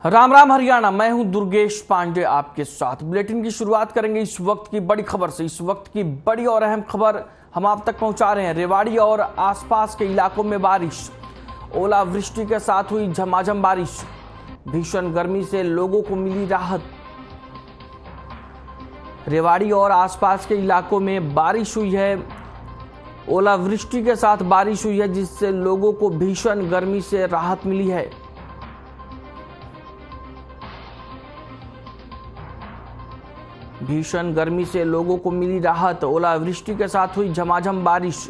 राम राम हरियाणा। मैं हूं दुर्गेश पांडे आपके साथ। बुलेटिन की शुरुआत करेंगे इस वक्त की बड़ी खबर से। इस वक्त की बड़ी और अहम खबर हम आप तक पहुंचा रहे हैं। रेवाड़ी और आसपास के इलाकों में बारिश, ओलावृष्टि के साथ हुई झमाझम बारिश, भीषण गर्मी से लोगों को मिली राहत। रेवाड़ी और आसपास के इलाकों में बारिश हुई है, ओलावृष्टि के साथ बारिश हुई है, जिससे लोगों को भीषण गर्मी से राहत मिली है। भीषण गर्मी से लोगों को मिली राहत, ओलावृष्टि के साथ हुई झमाझम बारिश।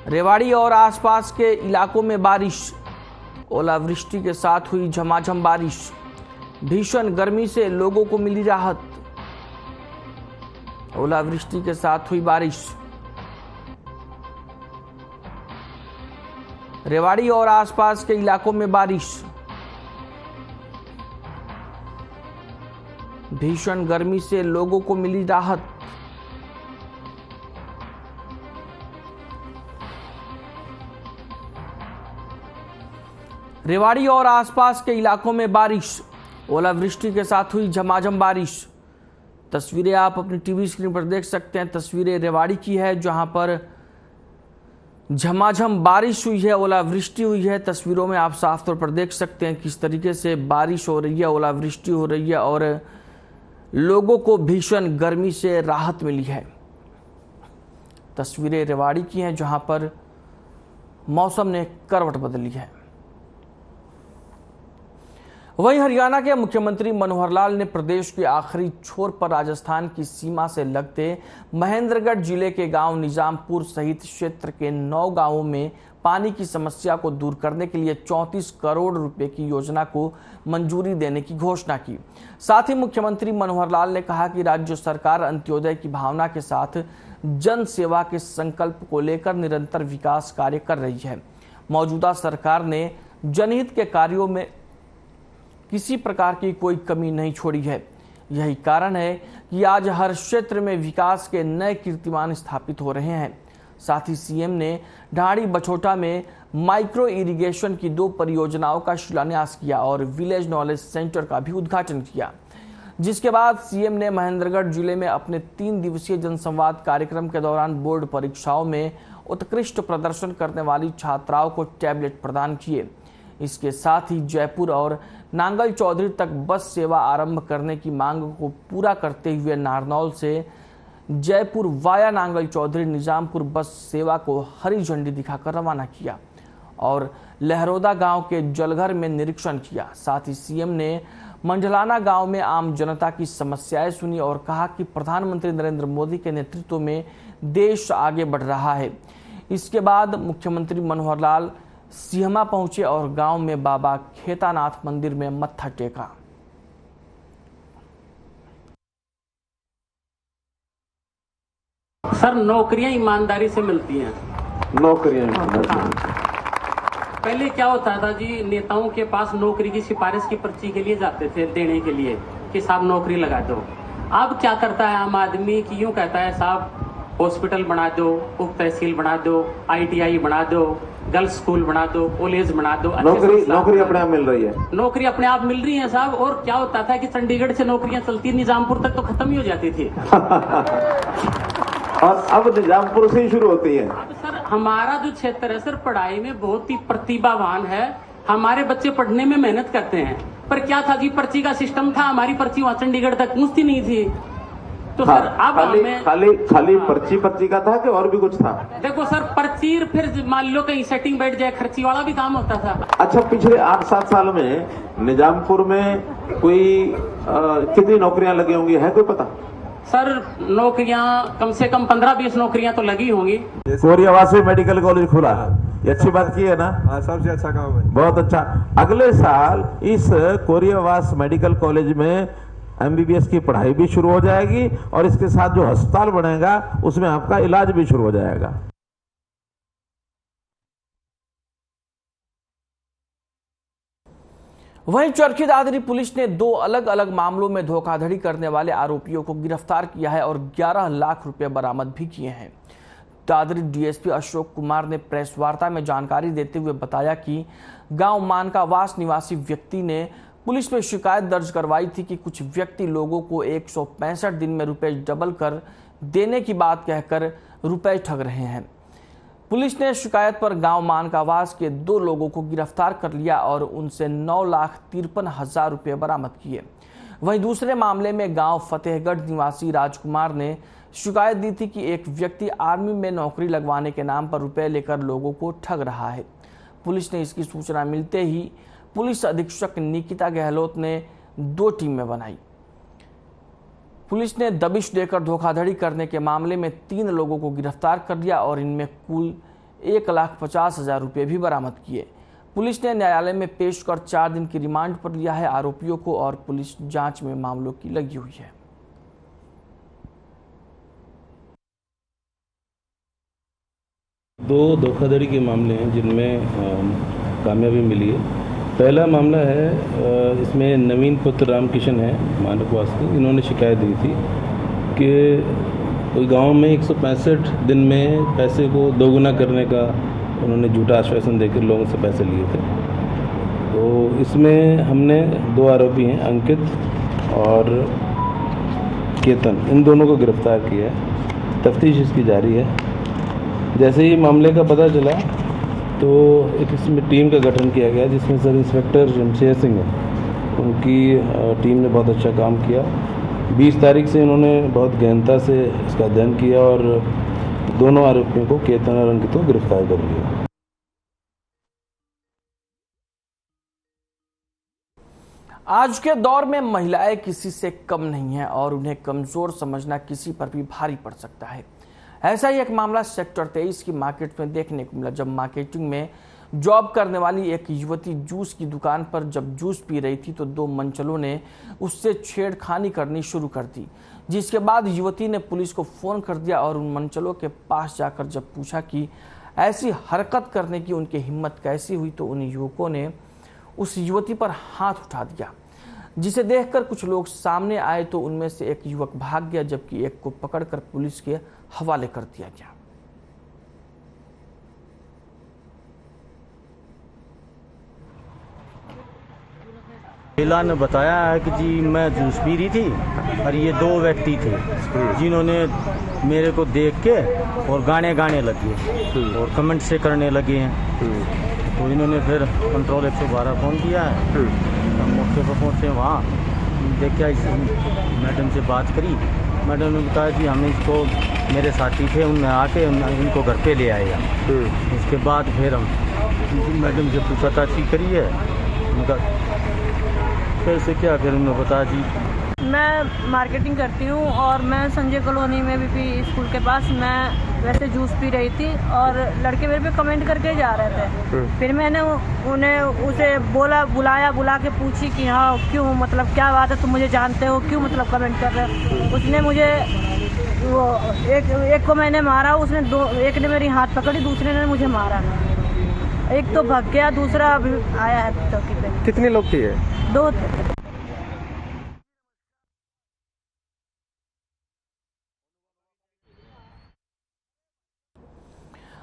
रेवाड़ी और आसपास के इलाकों में बारिश, ओलावृष्टि के साथ हुई झमाझम बारिश, भीषण गर्मी से लोगों को मिली राहत। ओलावृष्टि के साथ हुई बारिश। रेवाड़ी और आसपास के इलाकों में बारिश, भीषण गर्मी से लोगों को मिली राहत। रेवाड़ी और आसपास के इलाकों में बारिश, ओलावृष्टि के साथ हुई झमाझम बारिश। तस्वीरें आप अपनी टीवी स्क्रीन पर देख सकते हैं। तस्वीरें रेवाड़ी की है, जहां पर झमाझम बारिश हुई है, ओलावृष्टि हुई है। तस्वीरों में आप साफ तौर पर देख सकते हैं किस तरीके से बारिश हो रही है, ओलावृष्टि हो रही है और लोगों को भीषण गर्मी से राहत मिली है। तस्वीरें रेवाड़ी की हैं, जहां पर मौसम ने करवट बदली है। वहीं हरियाणा के मुख्यमंत्री मनोहर लाल ने प्रदेश के आखिरी छोर पर राजस्थान की सीमा से लगते महेंद्रगढ़ जिले के गांव निजामपुर सहित क्षेत्र के 9 गांवों में पानी की समस्या को दूर करने के लिए 34 करोड़ रुपए की योजना को मंजूरी देने की घोषणा की। साथ ही मुख्यमंत्री मनोहर लाल ने कहा कि राज्य सरकार अंत्योदय की भावना के साथ जन सेवा के संकल्प को लेकर निरंतर विकास कार्य कर रही है। मौजूदा सरकार ने जनहित के कार्यों में किसी प्रकार की कोई कमी नहीं छोड़ी है। यही कारण है कि आज हर क्षेत्र में विकास के नए कीर्तिमान स्थापित हो रहे हैं। साथ ही सीएम ने ढाड़ी बछोटा में माइक्रो इरिगेशन की 2 परियोजनाओं का शिलान्यास किया और विलेज नॉलेज सेंटर का भी उद्घाटन किया। जिसके बाद सीएम ने महेंद्रगढ़ जिले में अपने 3 दिवसीय जनसंवाद कार्यक्रम के दौरान बोर्ड परीक्षाओं में उत्कृष्ट प्रदर्शन करने वाली छात्राओं को टैबलेट प्रदान किए। इसके साथ ही जयपुर और नांगल चौधरी तक बस सेवा आरंभ करने की मांग को पूरा करते हुए नारनौल से जयपुर वाया नांगल चौधरी निजामपुर बस सेवा को हरी झंडी दिखाकर रवाना किया और लहरोदा गांव के जलघर में निरीक्षण किया। साथ ही सीएम ने मंडलाना गांव में आम जनता की समस्याएं सुनी और कहा कि प्रधानमंत्री नरेंद्र मोदी के नेतृत्व में देश आगे बढ़ रहा है। इसके बाद मुख्यमंत्री मनोहर लाल सिहमा पहुंचे और गांव में बाबा खेतानाथ मंदिर में मत्था टेका। सर, नौकरियां ईमानदारी से मिलती हैं। नौकरियां पहले क्या होता था जी, नेताओं के पास नौकरी की सिफारिश की पर्ची के लिए जाते थे देने के लिए कि साहब नौकरी लगा दो। अब क्या करता है आम आदमी की, यूं कहता है साहब हॉस्पिटल बना दो, उप तहसील बना दो, ITI बना दो, गर्ल्स स्कूल बना दो, कॉलेज बना दो। नौकरी अपने आप मिल रही है। नौकरी अपने आप मिल रही है साहब। और क्या होता था कि चंडीगढ़ से नौकरियां चलती, निजामपुर तक तो खत्म ही हो जाती थी और अब निजामपुर से ही शुरू होती है। अब सर हमारा जो क्षेत्र है सर, पढ़ाई में बहुत ही प्रतिभावान है। हमारे बच्चे पढ़ने में मेहनत करते हैं, पर क्या था जी, पर्ची का सिस्टम था, हमारी पर्ची वहां चंडीगढ़ तक पहुंचती नहीं थी। तो हाँ, सर अब खाली पर्ची का था कि और भी कुछ था? देखो सर, पर्ची फिर मान लो कहीं सेटिंग बैठ जाए, खर्ची वाला भी काम होता था। अच्छा, पिछले 8-7 साल में निजामपुर में कोई कितनी नौकरियां लगी होंगी, है कोई पता? सर नौकरियां कम से कम 15-20 नौकरियां तो लगी होंगी। कोरियावास में मेडिकल कॉलेज खुला, ये अच्छी बात की है ना? सबसे अच्छा काम है। बहुत अच्छा। अगले साल इस कोरियावास मेडिकल कॉलेज में MBBS की पढ़ाई भी शुरू हो जाएगी और इसके साथ जो अस्पताल बनेगा उसमें आपका इलाज भी शुरू हो जाएगा। वहीं चरखी दादरी पुलिस ने 2 अलग अलग मामलों में धोखाधड़ी करने वाले आरोपियों को गिरफ्तार किया है और 11 लाख रुपए बरामद भी किए हैं। दादरी डीएसपी अशोक कुमार ने प्रेस वार्ता में जानकारी देते हुए बताया कि गांव मानकावास निवासी व्यक्ति ने पुलिस में शिकायत दर्ज करवाई थी कि कुछ व्यक्ति लोगों को 165 दिन में रुपए डबल कर देने की बात कहकर रुपए ठग रहे हैं। पुलिस ने शिकायत पर गांव मानकावास के 2 लोगों को गिरफ्तार कर लिया और उनसे 9,53,000 रुपए बरामद किए। वहीं दूसरे मामले में गांव फतेहगढ़ निवासी राजकुमार ने शिकायत दी थी कि एक व्यक्ति आर्मी में नौकरी लगवाने के नाम पर रुपए लेकर लोगों को ठग रहा है। पुलिस ने इसकी सूचना मिलते ही पुलिस अधीक्षक निकिता गहलोत ने 2 टीमें बनाई। पुलिस ने दबिश देकर धोखाधड़ी करने के मामले में 3 लोगों को गिरफ्तार कर लिया और इनमें कुल 1,50,000 रुपये भी बरामद किए। पुलिस ने न्यायालय में पेश कर 4 दिन की रिमांड पर लिया है आरोपियों को और पुलिस जांच में मामलों की लगी हुई है। दो धोखाधड़ी के मामले हैं जिनमें कामयाबी मिली है। पहला मामला है, इसमें नवीन पुत्र रामकिशन है मानकवास के। इन्होंने शिकायत दी थी कि कोई गांव में 165 दिन में पैसे को दोगुना करने का उन्होंने झूठा आश्वासन देकर लोगों से पैसे लिए थे। तो इसमें हमने 2 आरोपी हैं, अंकित और केतन, इन दोनों को गिरफ्तार किया है। तफ्तीश इसकी जारी है। जैसे ही मामले का पता चला तो एक इसमें टीम का गठन किया गया जिसमें सब इंस्पेक्टर जमशेद सिंह है, उनकी टीम ने बहुत अच्छा काम किया। 20 तारीख से इन्होंने बहुत गहनता से इसका अध्ययन किया और दोनों आरोपियों को, केतन और अंकित को, गिरफ्तार कर लिया। आज के दौर में महिलाएं किसी से कम नहीं हैं और उन्हें कमजोर समझना किसी पर भी भारी पड़ सकता है। ऐसा ही एक मामला सेक्टर 23 की मार्केट में देखने को मिला, जब मार्केटिंग में जॉब करने वाली एक युवती जूस की दुकान पर जब जूस पी रही थी तो 2 मंचलों ने उससे छेड़खानी करनी शुरू कर दी, जिसके बाद युवती ने पुलिस को फोन कर दिया और उन मंचलों के पास जाकर जब पूछा कि ऐसी हरकत करने की उनकी हिम्मत कैसी हुई तो उन युवकों ने उस युवती पर हाथ उठा दिया, जिसे देखकर कुछ लोग सामने आए तो उनमें से एक युवक भाग गया जबकि एक को पकड़कर पुलिस के हवाले कर दिया गया। महिला ने बताया है कि जी मैं जूस पी रही थी और ये 2 व्यक्ति थे जिन्होंने मेरे को देख के और गाने लगे और कमेंट से करने लगे हैं। तो इन्होंने फिर कंट्रोल 112 फ़ोन किया है। हम मौके पर पहुँचे, वहाँ देखा, इस मैडम से बात करी। मैडम ने बताया कि हम इसको, मेरे साथी थे, उनमें आके इनको घर पे ले आएगा। उसके बाद फिर हम मैडम से पूछताछ करी है, उनका कैसे क्या, फिर उन्होंने बताया जी मैं मार्केटिंग करती हूँ और मैं संजय कॉलोनी में बीपी स्कूल के पास मैं वैसे जूस पी रही थी और लड़के मेरे पे कमेंट करके जा रहे थे। फिर मैंने उसे बुला के पूछी कि हाँ क्यों, मतलब क्या बात है, तुम मुझे जानते हो, क्यों मतलब कमेंट कर रहे हो। उसने मुझे वो एक को मैंने मारा, उसने एक ने मेरी हाथ पकड़ी, दूसरे ने मुझे मारा। एक तो भाग गया, दूसरा अभी आया है चौकी पे। कितने लोग थे? 2।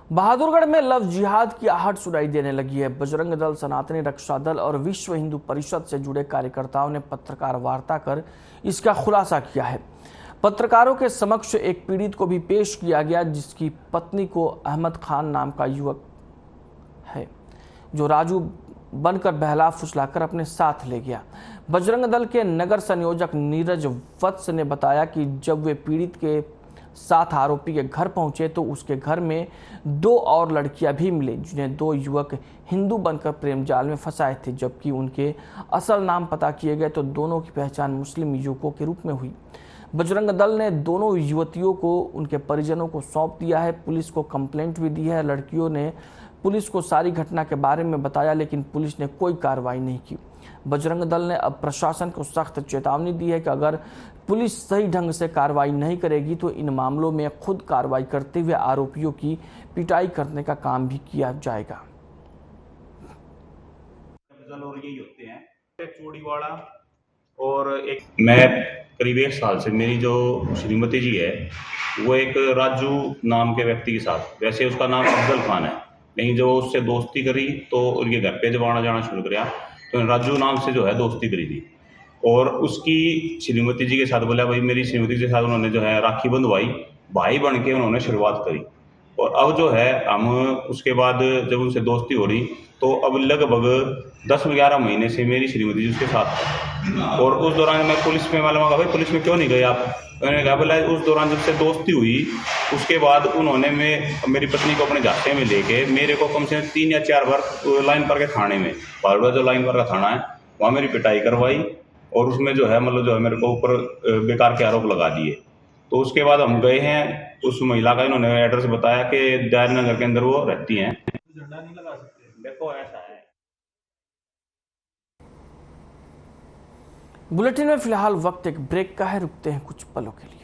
बहादुरगढ़ में लव जिहाद की आहट सुनाई देने लगी है। बजरंग दल, सनातनी रक्षा दल और विश्व हिंदू परिषद से जुड़े कार्यकर्ताओं ने पत्रकार वार्ता कर इसका खुलासा किया है। पत्रकारों के समक्ष एक पीड़ित को भी पेश किया गया जिसकी पत्नी को अहमद खान नाम का युवक है जो राजू बनकर बहला फुसलाकर अपने साथ ले गया। बजरंग दल के नगर संयोजक नीरज वत्स ने बताया कि जब वे पीड़ित के साथ आरोपी के घर पहुंचे तो उसके घर में 2 और लड़कियां भी मिली जिन्हें 2 युवक हिंदू बनकर प्रेम जाल में फंसाए थे। जबकि उनके असल नाम पता किए गए तो दोनों की पहचान मुस्लिम युवकों के रूप में हुई। बजरंग दल ने दोनों युवतियों को उनके परिजनों को सौंप दिया है। पुलिस को कंप्लेंट भी दी है। लड़कियों ने पुलिस को सारी घटना के बारे में बताया लेकिन पुलिस ने कोई कार्रवाई नहीं की। बजरंग दल ने अब प्रशासन को सख्त चेतावनी दी है कि अगर पुलिस सही ढंग से कार्रवाई नहीं करेगी तो इन मामलों में खुद कार्रवाई करते हुए आरोपियों की पिटाई करने का काम भी किया जाएगा। और यही होते हैं चूड़ीवाड़ा और एक मैं करीब 1 साल से मेरी जो श्रीमती जी है वो एक राजू नाम के व्यक्ति के साथ, वैसे उसका नाम अफजल खान है, लेकिन जो उससे दोस्ती करी तो उनके घर पे जब आना जाना शुरू किया तो राजू नाम से जो है दोस्ती करी थी और उसकी श्रीमती जी के साथ बोला भाई मेरी श्रीमती के साथ उन्होंने जो है राखी बंधवाई, भाई बन के उन्होंने शुरुआत करी। और अब जो है हम उसके बाद जब उनसे दोस्ती हो रही तो अब लगभग 10-11 महीने से मेरी श्रीमती जी उसके साथ है। और उस दौरान मैं पुलिस में मालूम होगा भाई पुलिस में क्यों नहीं गए आप? उन्होंने कहा बोला उस दौरान जब से दोस्ती हुई उसके बाद उन्होंने मेरी पत्नी को अपने झांसे में लेके मेरे को कम से कम 3 या 4 बार लाइन पर के थाने में, बारडोहा जो लाइन पर का थाना है वहाँ मेरी पिटाई करवाई और उसमें जो है मतलब जो है मेरे को ऊपर बेकार के आरोप लगा दिए। तो उसके बाद हम गए हैं, उस महिला का इन्होंने एड्रेस बताया कि दयाल नगर के अंदर वो रहती हैं। झंडा नहीं लगा सकते। देखो ऐसा है। बुलेटिन में फिलहाल वक्त एक ब्रेक का है, रुकते हैं कुछ पलों के लिए।